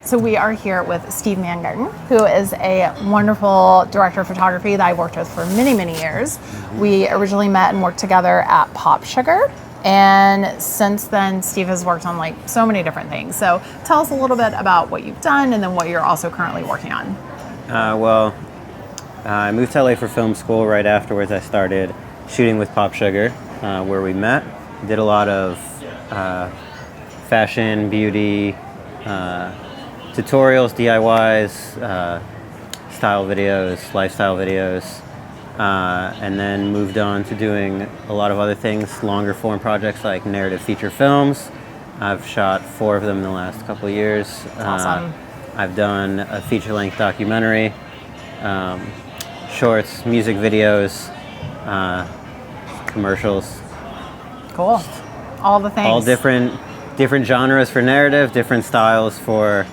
So we are here with Steve Mangurten, who is a wonderful director of photography that I worked with for many, many years. We originally met and worked together at Pop Sugar. And since then, Steve has worked on like so many different things. So tell us a little bit about what you've done and then what you're also currently working on. I moved to LA for film school. Right afterwards, I started shooting with Pop Sugar, where we met. Did a lot of fashion, beauty, tutorials, DIYs, style videos, lifestyle videos, and then moved on to doing a lot of other things, longer form projects like narrative feature films. I've shot 4 of them in the last couple of years. Awesome. I've done a feature-length documentary, shorts, music videos, commercials. Cool. All the things. All different genres for narrative, different styles for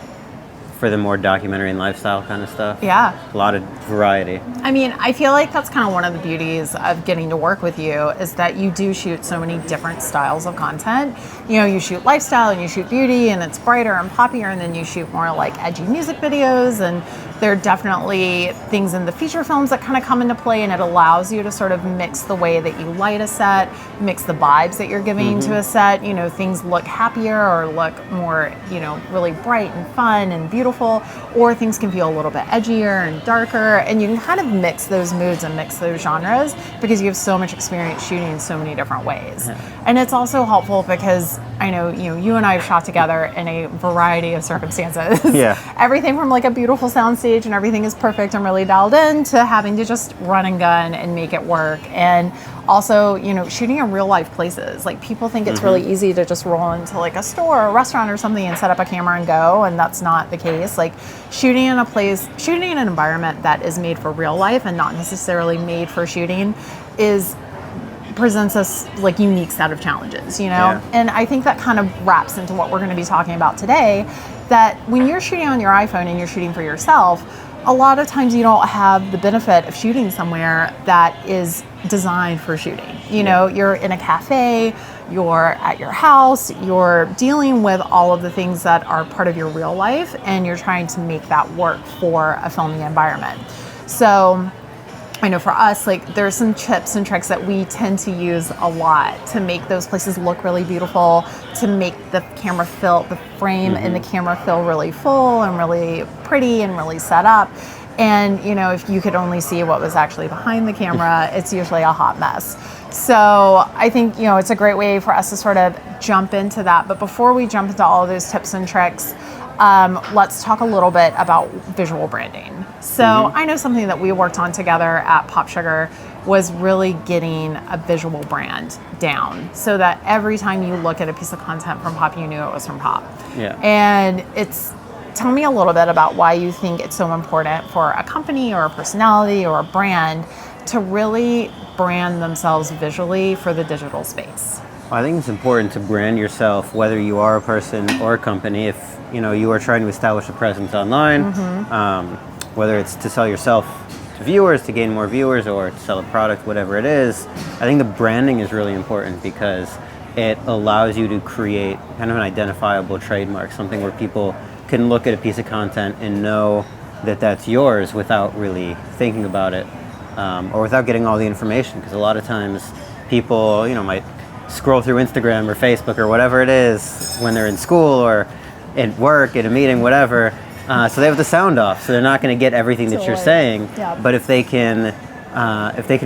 the more documentary and lifestyle kind of stuff. Yeah. A lot of variety. I mean, I feel like that's kind of one of the beauties of getting to work with you is that you do shoot so many different styles of content. You know, you shoot lifestyle and you shoot beauty and it's brighter and poppier, and then you shoot more like edgy music videos, and there are definitely things in the feature films that kind of come into play, and it allows you to sort of mix the way that you light a set, mix the vibes that you're giving to a set. You know, things look happier or look more, you know, really bright and fun and beautiful, or things can feel a little bit edgier and darker, and you can kind of mix those moods and mix those genres because you have so much experience shooting in so many different ways. Yeah. And it's also helpful because I know, you know, you and I have shot together in a variety of circumstances. Yeah. Everything from like a beautiful soundstage and everything is perfect and really dialed in to having to just run and gun and make it work. And also, you know, shooting in real life places. Like people think it's really easy to just roll into like a store or a restaurant or something and set up a camera and go, and that's not the case. Like shooting in an environment that is made for real life and not necessarily made for shooting presents us like unique set of challenges, you know? Yeah. And I think that kind of wraps into what we're going to be talking about today, that when you're shooting on your iPhone and you're shooting for yourself, a lot of times you don't have the benefit of shooting somewhere that is designed for shooting. You know, you're in a cafe, you're at your house, you're dealing with all of the things that are part of your real life, and you're trying to make that work for a filming environment. So I know for us, like there's some tips and tricks that we tend to use a lot to make those places look really beautiful, to make the frame in the camera feel really full and really pretty and really set up. And, you know, if you could only see what was actually behind the camera, it's usually a hot mess. So I think, you know, it's a great way for us to sort of jump into that. But before we jump into all of those tips and tricks, let's talk a little bit about visual branding. So I know something that we worked on together at Pop Sugar was really getting a visual brand down so that every time you look at a piece of content from Pop, you knew it was from Pop. Yeah. And tell me a little bit about why you think it's so important for a company or a personality or a brand to really brand themselves visually for the digital space. I think it's important to brand yourself, whether you are a person or a company. If you know you are trying to establish a presence online, whether it's to sell yourself to viewers, to gain more viewers, or to sell a product, whatever it is, I think the branding is really important because it allows you to create kind of an identifiable trademark, something where people can look at a piece of content and know that that's yours without really thinking about it, or without getting all the information. Because a lot of times people, you know, might scroll through Instagram or Facebook or whatever it is when they're in school or at work, at a meeting, whatever. So they have the sound off, so they're not going to get everything that you're saying. Yeah. But if they can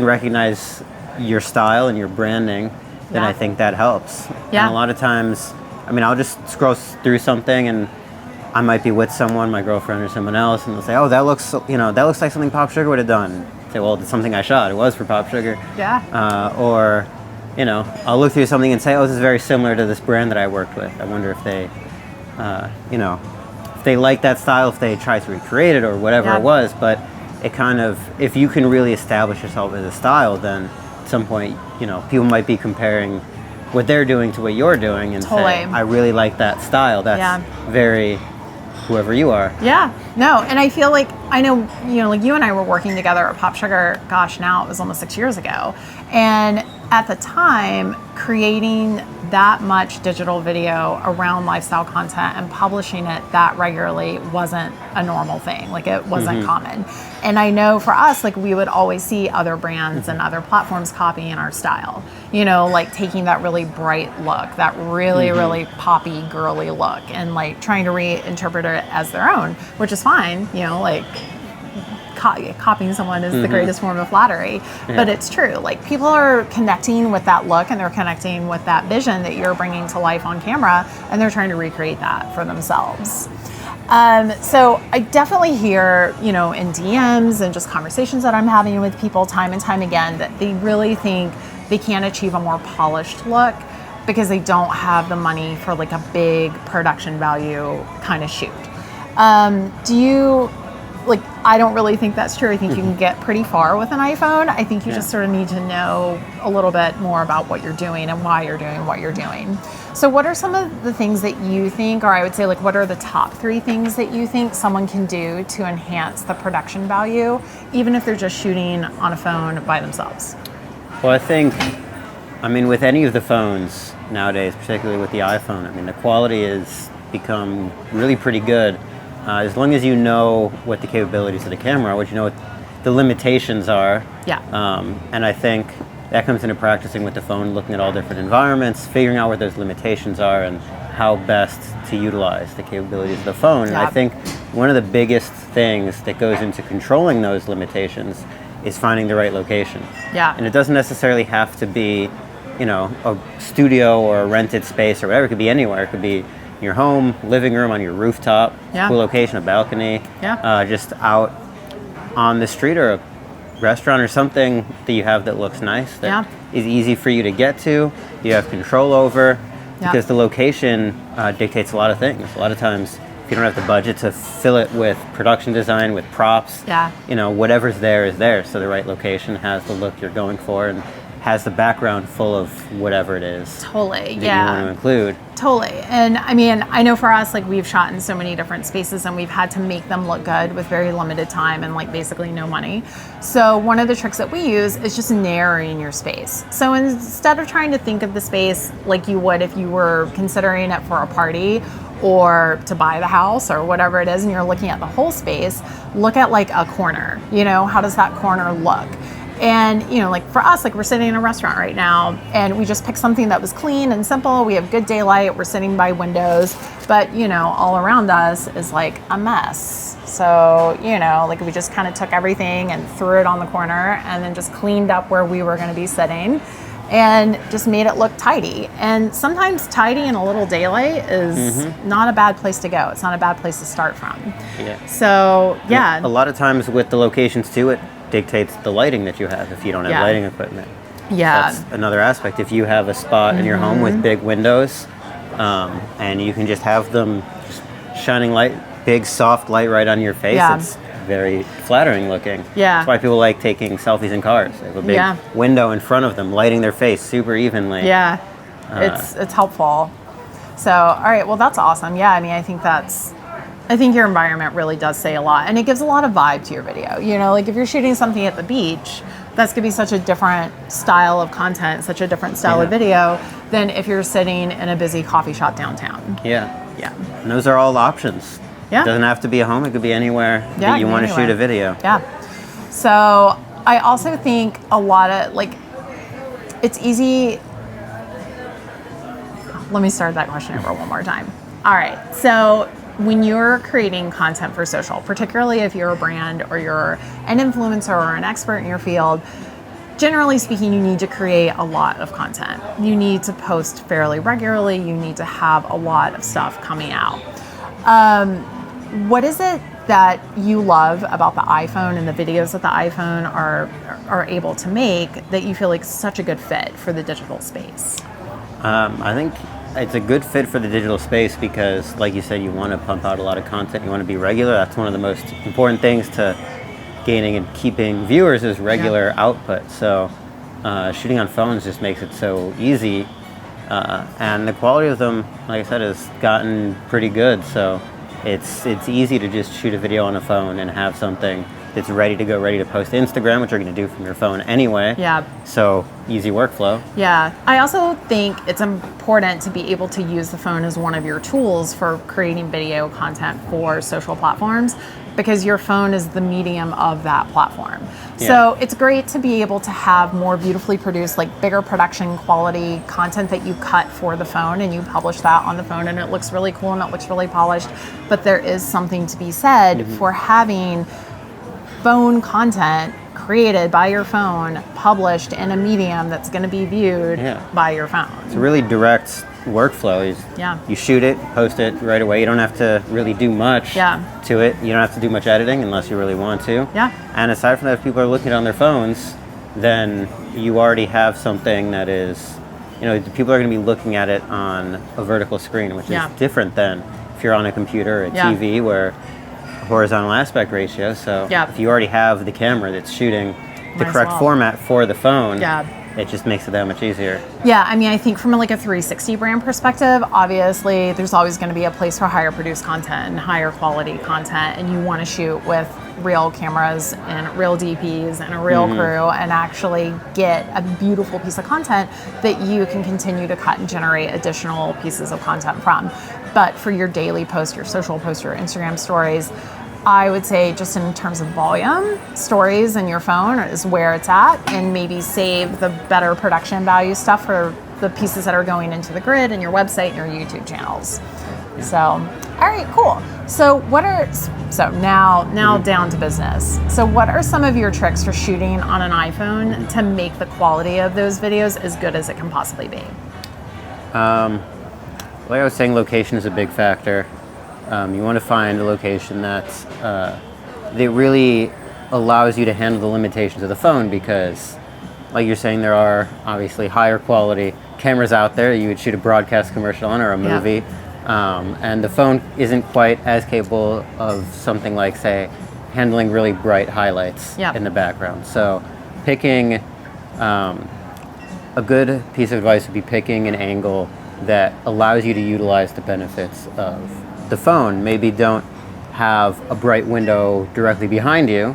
recognize your style and your branding, then I think that helps. Yeah. And a lot of times, I mean, I'll just scroll through something and I might be with someone, my girlfriend or someone else, and they'll say, "Oh, that looks like something Pop Sugar would have done." I say, "Well, it's something I shot. It was for Pop Sugar." Yeah. Or, you know, I'll look through something and say, "Oh, this is very similar to this brand that I worked with. I wonder if they, if they like that style, if they try to recreate it or whatever it was." But it kind of, if you can really establish yourself as a style, then at some point, you know, people might be comparing what they're doing to what you're doing and say, "I really like that style. That's very whoever you are." Yeah, no, and I feel like, I know, you know, like you and I were working together at Pop Sugar, gosh, now it was almost 6 years ago. And at the time, creating that much digital video around lifestyle content and publishing it that regularly wasn't a normal thing. Like it wasn't common. And I know for us, like we would always see other brands and other platforms copying our style, you know, like taking that really bright look, that really, really poppy, girly look, and like trying to reinterpret it as their own, which is fine, you know, like copying someone is the greatest form of flattery, but it's true. Like people are connecting with that look and they're connecting with that vision that you're bringing to life on camera, and they're trying to recreate that for themselves. So I definitely hear, you know, in DMs and just conversations that I'm having with people time and time again, that they really think they can't achieve a more polished look because they don't have the money for like a big production value kind of shoot. Do you, like, I don't really think that's true. I think you can get pretty far with an iPhone. I think you just sort of need to know a little bit more about what you're doing and why you're doing what you're doing. So what are some of the things that you think, or I would say like, what are the top 3 things that you think someone can do to enhance the production value, even if they're just shooting on a phone by themselves? Well, I think, I mean, with any of the phones nowadays, particularly with the iPhone, I mean, the quality has become really pretty good. As long as you know what the capabilities of the camera are, what you know what the limitations are. Yeah. And I think that comes into practicing with the phone, looking at all different environments, figuring out what those limitations are and how best to utilize the capabilities of the phone. And I think one of the biggest things that goes into controlling those limitations is finding the right location. Yeah. And it doesn't necessarily have to be, you know, a studio or a rented space or whatever. It could be anywhere. It could be your home, living room, on your rooftop, cool location, a balcony, just out on the street or a restaurant or something that you have that looks nice, that is easy for you to get to, you have control over, because the location dictates a lot of things. A lot of times, if you don't have the budget to fill it with production design, with props, you know, whatever's there is there. So the right location has the look you're going for and has the background full of whatever it is Totally, that you want to include. Totally. And I mean, I know for us, like we've shot in so many different spaces and we've had to make them look good with very limited time and like basically no money. So one of the tricks that we use is just narrowing your space. So instead of trying to think of the space like you would if you were considering it for a party or to buy the house or whatever it is, and you're looking at the whole space, look at like a corner, you know, how does that corner look? And, you know, like for us, like we're sitting in a restaurant right now and we just picked something that was clean and simple. We have good daylight. We're sitting by windows, but, you know, all around us is like a mess. So, you know, like we just kind of took everything and threw it on the corner and then just cleaned up where we were going to be sitting and just made it look tidy. And sometimes tidy in a little daylight is not a bad place to go. It's not a bad place to start from. Yeah. So, yeah. A lot of times with the locations too, it dictates the lighting that you have if you don't have lighting equipment. Yeah. That's another aspect. If you have a spot in your home with big windows, and you can just have them just shining light, big soft light right on your face, it's very flattering looking. Yeah. That's why people like taking selfies in cars. They have a big window in front of them, lighting their face super evenly. Yeah. It's helpful. So, all right, well that's awesome. Yeah, I mean, I think your environment really does say a lot, and it gives a lot of vibe to your video. You know, like if you're shooting something at the beach, that's gonna be such a different style of content, such a different style of video than if you're sitting in a busy coffee shop downtown. Yeah. Yeah. And those are all options. Yeah. It doesn't have to be a home, it could be anywhere that you want to shoot a video. Yeah. So I also think a lot of, like, it's easy. Let me start that question over one more time. All right. So when you're creating content for social, particularly if you're a brand or you're an influencer or an expert in your field, generally speaking, you need to create a lot of content. You need to post fairly regularly. You need to have a lot of stuff coming out. What is it that you love about the iPhone and the videos that the iPhone are able to make that you feel like such a good fit for the digital space? I think it's a good fit for the digital space because, like you said, you want to pump out a lot of content. You want to be regular. That's one of the most important things to gaining and keeping viewers is regular output. So shooting on phones just makes it so easy. And the quality of them, like I said, has gotten pretty good. So it's easy to just shoot a video on a phone and have something that's ready to go, ready to post to Instagram, which you're going to do from your phone anyway. Yeah. So easy workflow. Yeah. I also think it's important to be able to use the phone as one of your tools for creating video content for social platforms, because your phone is the medium of that platform. Yeah. So it's great to be able to have more beautifully produced, like bigger production quality content that you cut for the phone and you publish that on the phone and it looks really cool and it looks really polished. But there is something to be said for having phone content created by your phone, published in a medium that's going to be viewed by your phone. It's a really direct workflow. You shoot it, post it right away. You don't have to really do much to it. You don't have to do much editing unless you really want to. Yeah. And aside from that, if people are looking on their phones, then you already have something that is, people are going to be looking at it on a vertical screen, which is different than if you're on a computer or a TV where horizontal aspect ratio. So if you already have the camera that's shooting the correct format for the phone, it just makes it that much easier. Yeah, I mean, I think from like a 360 brand perspective, obviously there's always going to be a place for higher produced content and higher quality content, and you want to shoot with real cameras and real DPs and a real crew and actually get a beautiful piece of content that you can continue to cut and generate additional pieces of content from. But for your daily post, your social post, your Instagram stories, I would say just in terms of volume, stories in your phone is where it's at, and maybe save the better production value stuff for the pieces that are going into the grid and your website and your YouTube channels. So, all right, cool. So now down to business. So what are some of your tricks for shooting on an iPhone to make the quality of those videos as good as it can possibly be? Like I was saying, location is a big factor. You want to find a location that really allows you to handle the limitations of the phone, because, like you're saying, there are obviously higher quality cameras out there you would shoot a broadcast commercial on or a movie, and the phone isn't quite as capable of something like, say, handling really bright highlights in the background. So picking a good piece of advice would be picking an angle that allows you to utilize the benefits of the phone. Maybe don't have a bright window directly behind you,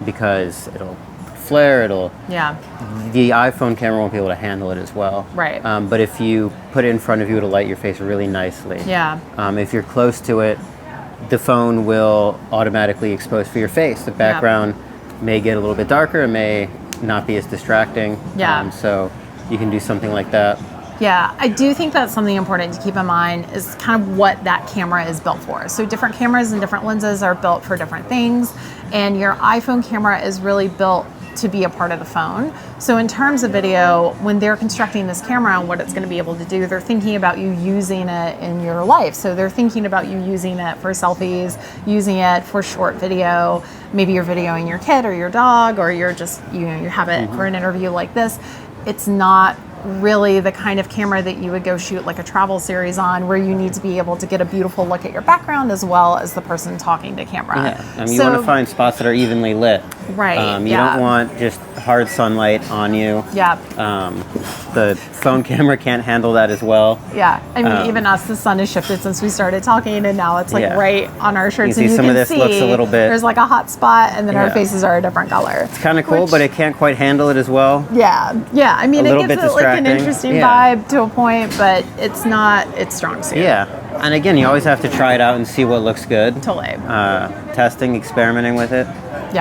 because it'll flare, the iPhone camera won't be able to handle it as well. Right. But if you put it in front of you, it'll light your face really nicely. Yeah. If you're close to it, the phone will automatically expose for your face. The background may get a little bit darker, it may not be as distracting. So you can do something like that. Yeah, I do think that's something important to keep in mind, is kind of what that camera is built for. So different cameras and different lenses are built for different things, and your iPhone camera is really built to be a part of the phone. So in terms of video, when they're constructing this camera and what it's going to be able to do, they're thinking about you using it in your life. So they're thinking about you using it for selfies, using it for short video. Maybe you're videoing your kid or your dog, or you're just, you have it for an interview like this. It's not really the kind of camera that you would go shoot like a travel series on, where you need to be able to get a beautiful look at your background as well as the person talking to camera. You want to find spots that are evenly lit. Right. You don't want just hard sunlight on you. The phone camera can't handle that as well. I mean, even us, the sun has shifted since we started talking, and now it's like right on our shirts, and you some can of this see looks a little bit, there's like a hot spot, and then our faces are a different color. It's kind of cool, but it can't quite handle it as well. I mean, it gives it like an interesting vibe to a point, but it's not its strong suit. And again, you always have to try it out and see what looks good. Totally. Testing, experimenting with it,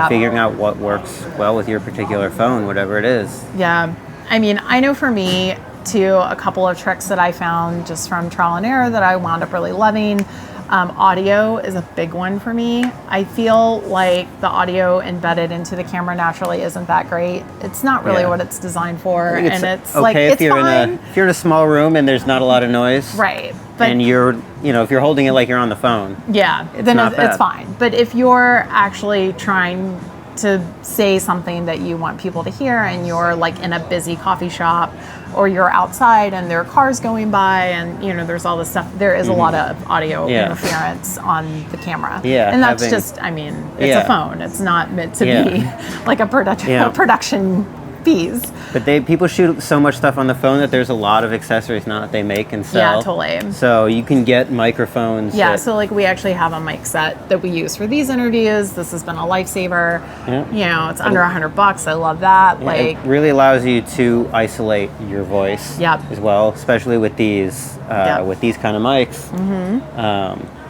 figuring out what works well with your particular phone, whatever it is. I mean, I know for me too, a couple of tricks that I found just from trial and error that I wound up really loving. Audio is a big one for me. I feel like the audio embedded into the camera naturally isn't that great. It's not really what it's designed for, and it's okay like if it's fine. If you're in a small room and there's not a lot of noise, right? But, and you're, if you're holding it like you're on the phone, then it's fine. But if you're actually trying to say something that you want people to hear, and you're like in a busy coffee shop, or you're outside and there are cars going by, and there's all this stuff, there is a lot of audio interference on the camera. And that's just, I mean, it's a phone. It's not meant to be like a production bees. But people shoot so much stuff on the phone that there's a lot of accessories now that they make and sell. Yeah, totally. So you can get microphones. Yeah, so like we actually have a mic set that we use for these interviews. This has been a lifesaver. Yeah. You know, it's under $100. I love that. Yeah, like, it really allows you to isolate your voice Yep. as well, especially with these with these kind of mics.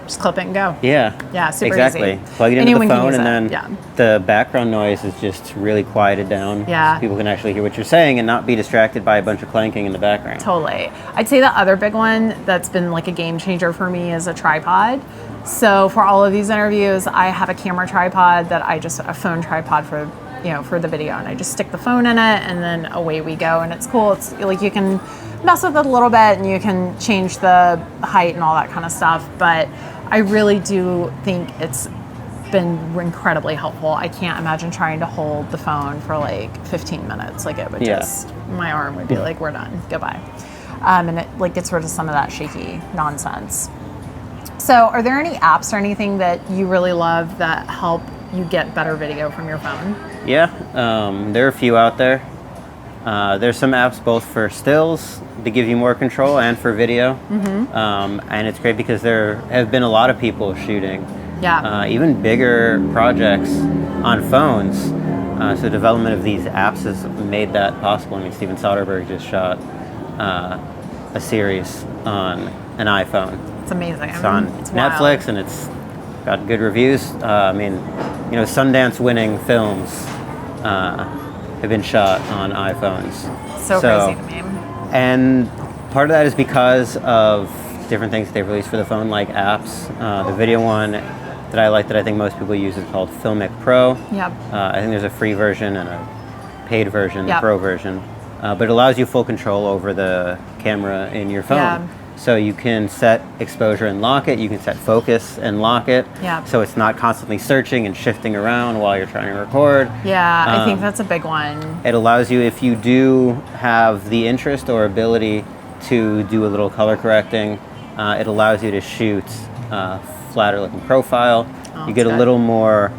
just clip it and go. Yeah. Yeah, super exactly. easy. Plug it into Anyone the can phone, use and it. then the background noise is just really quieted down. Yeah. So people can actually hear what you're saying and not be distracted by a bunch of clanking in the background. Totally. I'd say the other big one that's been like a game changer for me is a tripod. So for all of these interviews, I have a camera tripod that a phone tripod for, you know, for the video, and I just stick the phone in it and then away we go. And it's cool. It's like you can mess with it a little bit and you can change the height and all that kind of stuff. But I really do think it's been incredibly helpful. I can't imagine trying to hold the phone for like 15 minutes. Like it would just, my arm would be like, we're done, goodbye. And it like gets rid of some of that shaky nonsense. So are there any apps or anything that you really love that help you get better video from your phone? Yeah, there are a few out there. There's some apps both for stills to give you more control and for video. And it's great because there have been a lot of people shooting even bigger projects on phones. So development of these apps has made that possible. I mean, Steven Soderbergh just shot a series on an iPhone. It's amazing. It's on Netflix and it's got good reviews. I mean, you know, Sundance-winning films have been shot on iPhones. So crazy to me. And part of that is because of different things that they've released for the phone, like apps. The video one that I like that I think most people use is called Filmic Pro. Yep. I think there's a free version and a paid version, the Pro version. But it allows you full control over the camera in your phone. Yeah. So you can set exposure and lock it. You can set focus and lock it. Yeah. So it's not constantly searching and shifting around while you're trying to record. Yeah, I think that's a big one. It allows you, if you do have the interest or ability to do a little color correcting, it allows you to shoot flatter looking profile. You get a little more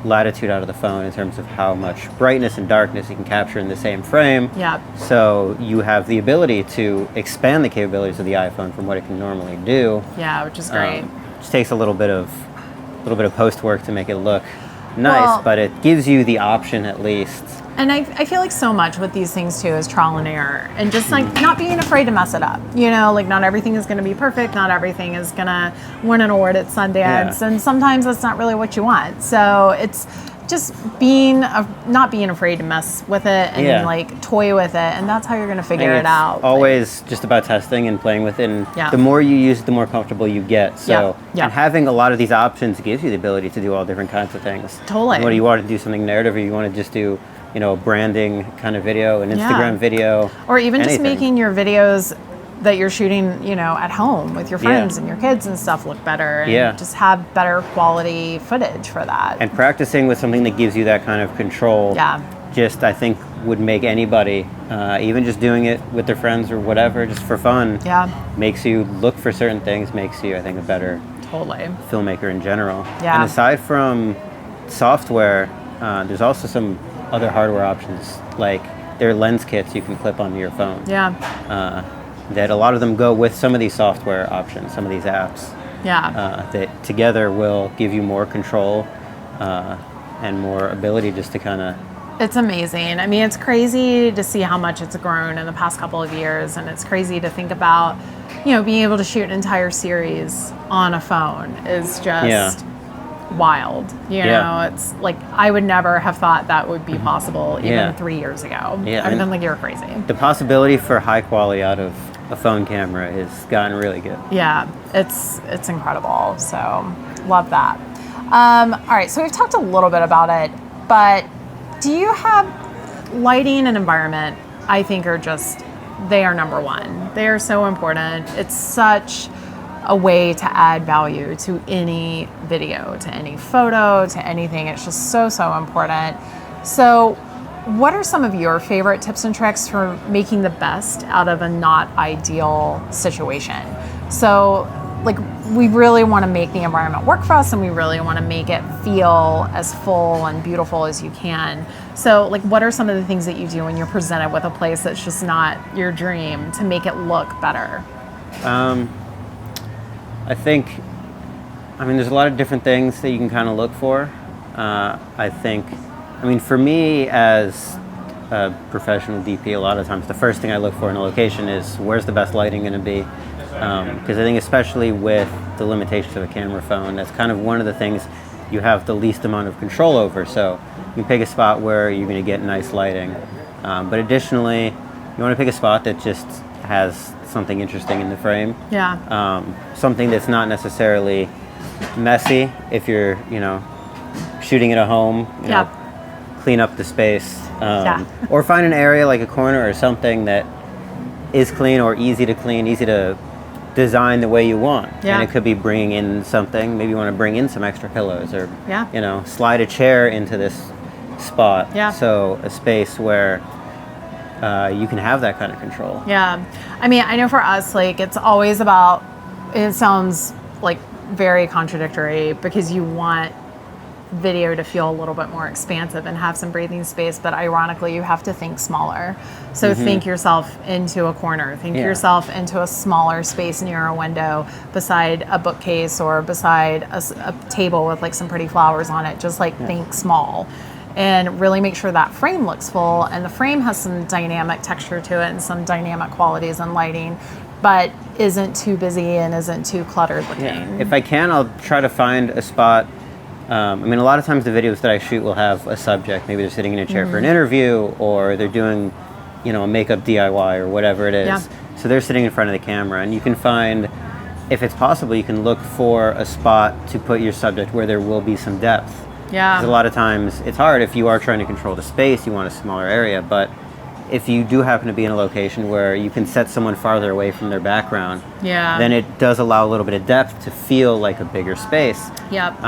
latitude out of the phone in terms of how much brightness and darkness you can capture in the same frame. Yeah. So you have the ability to expand the capabilities of the iPhone from what it can normally do. Yeah, which is great. Just takes a little bit of post work to make it look nice, but it gives you the option at least. And I feel like so much with these things too is trial and error, and just like not being afraid to mess it up. You know, like not everything is going to be perfect. Not everything is going to win an award at Sundance, and sometimes that's not really what you want. So it's just not being afraid to mess with it and like toy with it, and that's how you're going to figure it out. Always just about testing and playing with it. And the more you use it, the more comfortable you get. So and having a lot of these options gives you the ability to do all different kinds of things. Totally. And whether you want to do something narrative or you want to just do, you know, branding kind of video, an Instagram video, or even anything. Just making your videos that you're shooting, you know, at home with your friends and your kids and stuff look better, and just have better quality footage for that. And practicing with something that gives you that kind of control, just I think would make anybody, even just doing it with their friends or whatever, just for fun, makes you look for certain things, makes you, I think, a better filmmaker in general. And aside from software, there's also some other hardware options, like there are lens kits you can clip onto your phone. That a lot of them go with some of these software options, some of these apps. That together will give you more control and more ability just to kind of. It's amazing. I mean, it's crazy to see how much it's grown in the past couple of years, and it's crazy to think about, you know, being able to shoot an entire series on a phone is just wild. You know, it's like I would never have thought that would be possible even 3 years ago. I've been like, you're crazy. The possibility for high quality out of a phone camera has gotten really good. Yeah, it's incredible. So love that. All right, so we've talked a little bit about it, but do you have lighting and environment? I think they are number one. They are so important. It's such a way to add value to any video, to any photo, to anything. It's just so important. So what are some of your favorite tips and tricks for making the best out of a not ideal situation? So like we really want to make the environment work for us, and we really want to make it feel as full and beautiful as you can. So like, what are some of the things that you do when you're presented with a place that's just not your dream to make it look better? I think, there's a lot of different things that you can kind of look for. For me as a professional DP, a lot of times the first thing I look for in a location is where's the best lighting going to be. Because I think especially with the limitations of a camera phone, that's kind of one of the things you have the least amount of control over. So you pick a spot where you're going to get nice lighting. But additionally, you want to pick a spot that just has something interesting in the frame. Yeah. Something that's not necessarily messy. If you're, shooting at a home, clean up the space. Or find an area like a corner or something that is clean or easy to clean, easy to design the way you want. Yeah. And it could be bringing in something. Maybe you want to bring in some extra pillows or, Yeah. Slide a chair into this spot. Yeah. So a space where you can have that kind of control. Yeah. I know for us, like, it's always about, it sounds like very contradictory because you want video to feel a little bit more expansive and have some breathing space, but ironically you have to think smaller. So think yourself into a corner, think yourself into a smaller space near a window, beside a bookcase or beside a table with like some pretty flowers on it. Just like think small and really make sure that frame looks full, and the frame has some dynamic texture to it and some dynamic qualities and lighting, but isn't too busy and isn't too cluttered looking. Yeah. If I can, I'll try to find a spot. A lot of times the videos that I shoot will have a subject. Maybe they're sitting in a chair for an interview, or they're doing, a makeup DIY or whatever it is. Yeah. So they're sitting in front of the camera, and you can find, if it's possible, you can look for a spot to put your subject where there will be some depth. Yeah. Because a lot of times it's hard if you are trying to control the space, you want a smaller area, but if you do happen to be in a location where you can set someone farther away from their background, then it does allow a little bit of depth to feel like a bigger space. Yep.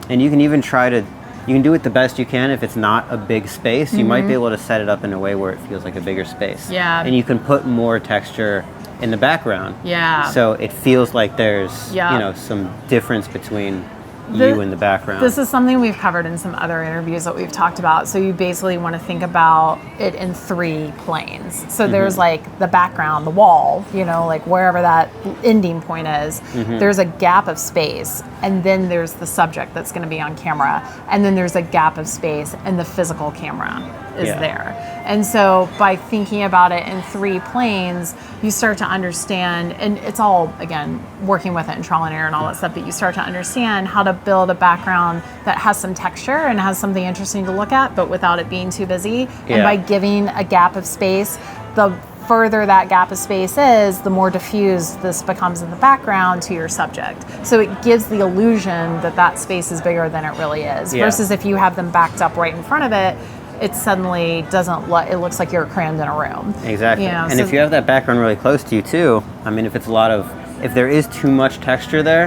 And you can even you can do it the best you can. If it's not a big space, you might be able to set it up in a way where it feels like a bigger space. Yeah. And you can put more texture in the background. Yeah. So it feels like there's, some difference between you in the background. This is something we've covered in some other interviews that we've talked about. So you basically want to think about it in 3 planes. So there's like the background, the wall, like wherever that ending point is. There's a gap of space, and then there's the subject that's going to be on camera, and then there's a gap of space, and the physical camera is there. And so by thinking about it in 3 planes, you start to understand, and it's all, again, working with it and trial and error and all that stuff, but you start to understand how to build a background that has some texture and has something interesting to look at, but without it being too busy. And by giving a gap of space, the further that gap of space is, the more diffused this becomes in the background to your subject. So it gives the illusion that that space is bigger than it really is, versus if you have them backed up right in front of it, it suddenly doesn't look, it looks like you're crammed in a room. Exactly. And if you have that background really close to you too, if there is too much texture there,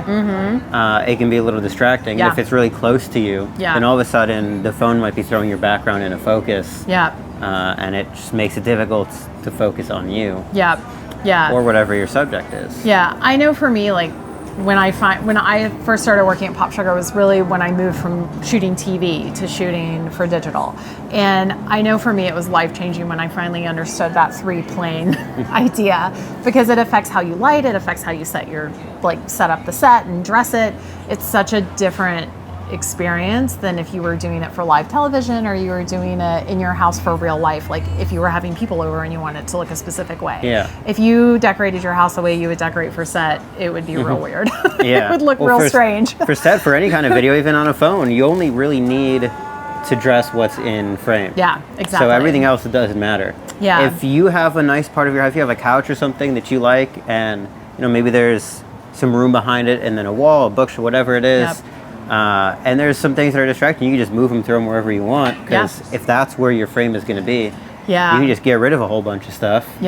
it can be a little distracting. If it's really close to you, then all of a sudden the phone might be throwing your background into focus. And it just makes it difficult to focus on you. Or whatever your subject is. I know for me, like, when I first started working at Pop Sugar was really when I moved from shooting TV to shooting for digital. And I know for me it was life-changing when I finally understood that 3-plane idea, because it affects how you light, it affects how you set up the set and dress it. It's such a different experience than if you were doing it for live television, or you were doing it in your house for real life, like if you were having people over and you wanted it to look a specific way. If you decorated your house the way you would decorate for set, it would be real weird. It would look real strange. For set, for any kind of video, even on a phone, you only really need to dress what's in frame. Exactly. So everything else, it doesn't matter. If you have a nice part of your house, if you have a couch or something that you like, and maybe there's some room behind it, and then a wall, a bookshelf, whatever it is, and there's some things that are distracting, you can just move them, throw them wherever you want, because if that's where your frame is going to be, you can just get rid of a whole bunch of stuff.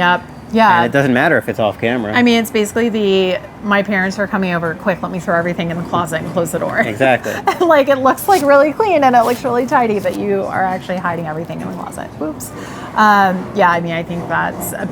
Yeah. And it doesn't matter if it's off camera. I mean, it's basically my parents are coming over, quick, let me throw everything in the closet and close the door. Exactly. Like, it looks like really clean and it looks really tidy, but you are actually hiding everything in the closet. Whoops. Yeah, I mean, I think that's a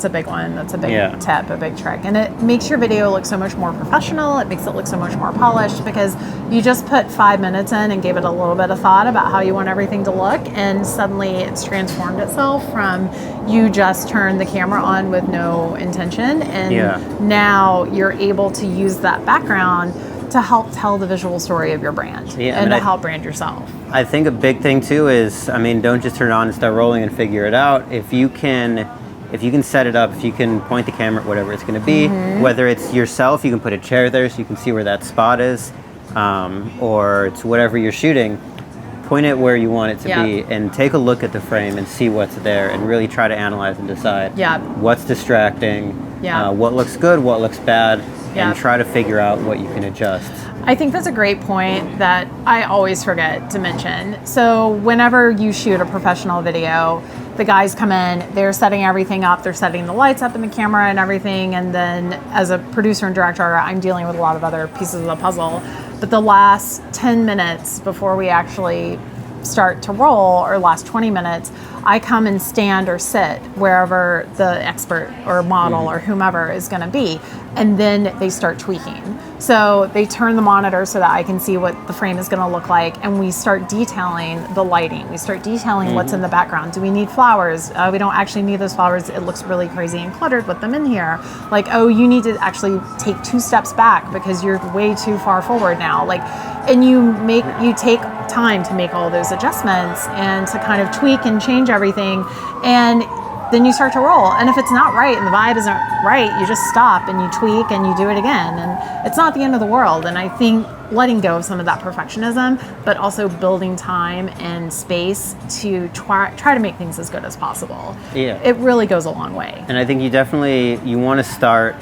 big one. That's a big tip, a big trick. And it makes your video look so much more professional. It makes it look so much more polished because you just put 5 minutes in and gave it a little bit of thought about how you want everything to look. And suddenly it's transformed itself from you just turned the camera on with no intention. And now you're able to use that background to help tell the visual story of your brand and to help brand yourself. I think a big thing too is, I mean, don't just turn it on and start rolling and figure it out. If you can set it up, if you can point the camera at whatever it's going to be, whether it's yourself, you can put a chair there so you can see where that spot is, or it's whatever you're shooting, point it where you want it to be and take a look at the frame and see what's there and really try to analyze and decide what's distracting, what looks good, what looks bad, and try to figure out what you can adjust. I think that's a great point that I always forget to mention. So whenever you shoot a professional video, the guys come in, they're setting everything up, they're setting the lights up and the camera and everything, and then as a producer and director, I'm dealing with a lot of other pieces of the puzzle. But the last 10 minutes before we actually start to roll, or last 20 minutes, I come and stand or sit wherever the expert or model or whomever is going to be, and then they start tweaking. So they turn the monitor so that I can see what the frame is going to look like, and we start detailing the lighting. We start detailing what's in the background. Do we need flowers? We don't actually need those flowers. It looks really crazy and cluttered with them in here. Like, oh, you need to actually take 2 steps back because you're way too far forward now. Like, and you take time to make all those adjustments and to kind of tweak and change everything, and then you start to roll. And if it's not right and the vibe isn't right, you just stop and you tweak and you do it again, and it's not the end of the world. And I think letting go of some of that perfectionism, but also building time and space to try to make things as good as possible, it really goes a long way. And I think you want to start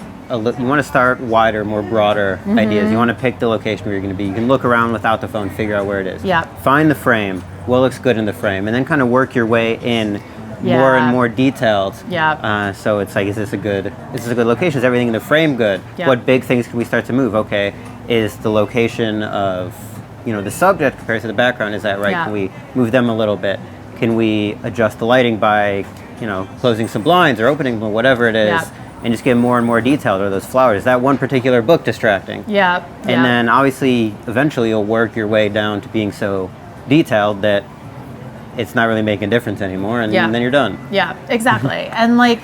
wider, more broader ideas. You want to pick the location where you're going to be. You can look around without the phone, figure out where it is. Find the frame, what looks good in the frame, and then kind of work your way in more and more detailed. So it's like, is this a good location? Is everything in the frame good? What big things can we start to move? Okay, is the location of the subject compared to the background, is that right? Can we move them a little bit? Can we adjust the lighting by closing some blinds or opening them, whatever it is? And just get more and more detailed. Or those flowers, is that one particular book distracting? And then obviously eventually you'll work your way down to being so detailed that it's not really making a difference anymore, and then you're done. Exactly. And like,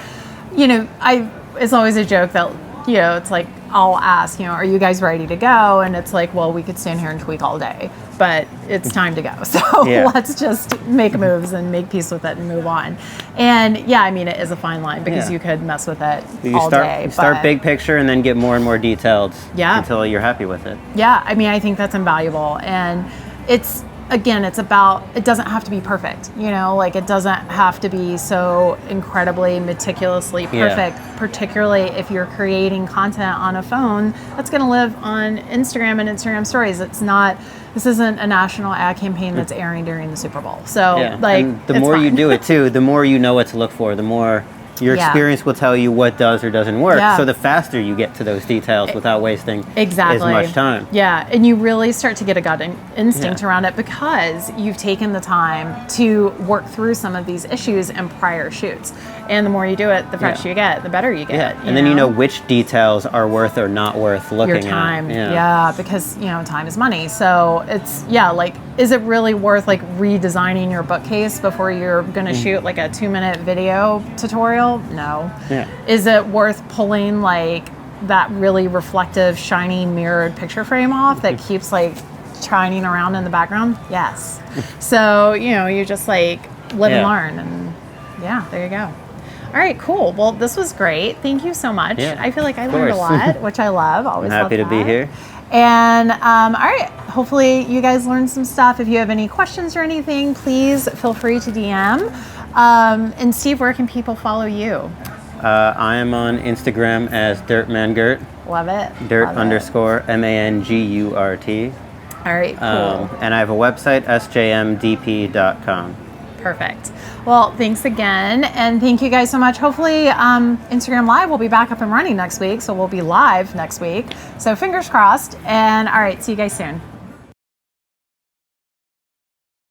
it's always a joke that it's like, I'll ask, are you guys ready to go? And it's like, well, we could stand here and tweak all day, but it's time to go. So let's just make moves and make peace with it and move on. And I mean, it is a fine line because you could mess with it all day. You start big picture and then get more and more detailed until you're happy with it. I mean, I think that's invaluable. And it's about, it doesn't have to be perfect, like it doesn't have to be so incredibly meticulously perfect, particularly if you're creating content on a phone that's going to live on Instagram and Instagram stories. This isn't a national ad campaign that's airing during the Super Bowl. So and the more you do it too, the more you know what to look for, the more your experience will tell you what does or doesn't work. So the faster you get to those details without wasting as much time. And you really start to get a gut instinct around it because you've taken the time to work through some of these issues in prior shoots. And the more you do it, the fresher you get, the better you get. And then you know which details are worth or not worth looking your time. at. Because time is money. So it's like, is it really worth like redesigning your bookcase before you're going to shoot like a 2-minute video tutorial? No. Is it worth pulling like that really reflective, shiny, mirrored picture frame off that keeps like shining around in the background? Yes. So you just like live and learn, and there you go. All right, cool. Well, this was great. Thank you so much. I feel like I learned a lot, which I love. Always I'm happy to be here. And all right, hopefully you guys learned some stuff. If you have any questions or anything, please feel free to DM. And Steve, where can people follow you? I am on Instagram as Mangurten. Love it. Dirt_Mangurt. All right, cool. And I have a website, sjmdp.com. Perfect. Well, thanks again. And thank you guys so much. Hopefully Instagram Live will be back up and running next week. So we'll be live next week. So fingers crossed. And all right, see you guys soon.